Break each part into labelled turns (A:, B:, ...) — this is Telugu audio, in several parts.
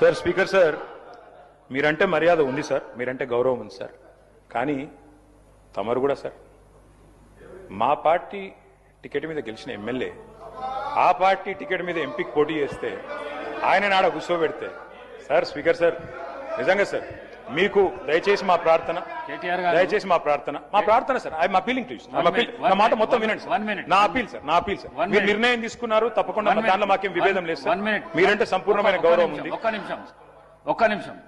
A: సార్ స్పీకర్ సార్ మీరంటే మర్యాద ఉంది సార్, మీరంటే గౌరవం ఉంది సార్. కానీ తమరు కూడా సార్ మా పార్టీ టికెట్ మీద గెలిచిన ఎమ్మెల్యే ఆ పార్టీ టికెట్ మీద ఎంపీకి పోటీ చేస్తే ఆయన నాడ కూర్చోబెడితే సార్ స్పీకర్ సార్ నిజంగా సార్ మీకు దయచేసి మా ప్రార్థన సార్. ఐఎమ్ అపీలింగ్ టు నా మాట మొత్తం వినండి సార్. నా అపీల్ సార్ మీరు నిర్ణయం తీసుకున్నారు తప్పకుండా దాంట్లో మాకేం విభేదం లేదు సార్. మీరంటే సంపూర్ణమైన గౌరవం ఉంది.
B: ఒక్క నిమిషం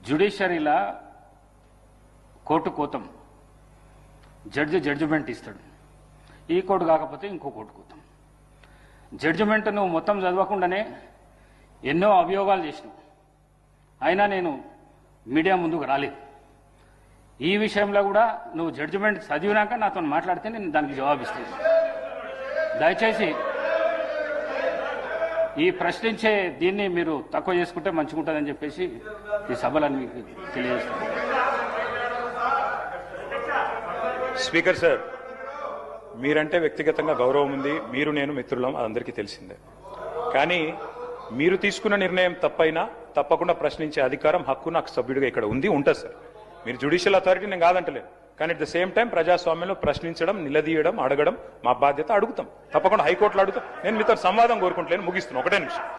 B: జ్యుడిషియరీలా కోర్టు కోతాం, జడ్జి జడ్జిమెంట్ ఇస్తాడు. ఈ కోర్టు కాకపోతే ఇంకో కోర్టు కోతాం. జడ్జిమెంట్ నువ్వు మొత్తం చదవకుండానే ఎన్నో అభియోగాలు చేసినావు, అయినా నేను మీడియా ముందుకు రాలేదు. ఈ విషయంలో కూడా నువ్వు జడ్జిమెంట్ చదివినాక నాతో మాట్లాడితే నేను దానికి జవాబిస్తాను. దయచేసి ఈ ప్రశ్నించే దీన్ని మీరు తక్కువ చేసుకుంటే మంచిగుంటుందని చెప్పేసి ఈ సభలను మీకు తెలియజేస్తాను.
A: స్పీకర్ సార్ మీరంటే వ్యక్తిగతంగా గౌరవం ఉంది, మీరు నేను మిత్రులం, అందరికీ తెలిసిందే. కానీ మీరు తీసుకున్న నిర్ణయం తప్పైనా తప్పకుండా ప్రశ్నించే అధికారం హక్కు నాకు సభ్యుడిగా ఇక్కడ ఉంది, ఉంటుంది సార్. మీరు జ్యుడిషియల్ అథారిటీ నేను కాదంటలేదు, కానీ అట్ ద సేమ్ టైం ప్రజాస్వామ్యంలో ప్రశ్నించడం, నిలదీయడం, అడగడం మా బాధ్యత. అడుగుతాం తప్పకుండా, హైకోర్టులో అడుగుతాం. నేను మీతో సంవాదం కోరుకుంటలేను, ముగిస్తున్నాను. ఒకటే నిమిషం.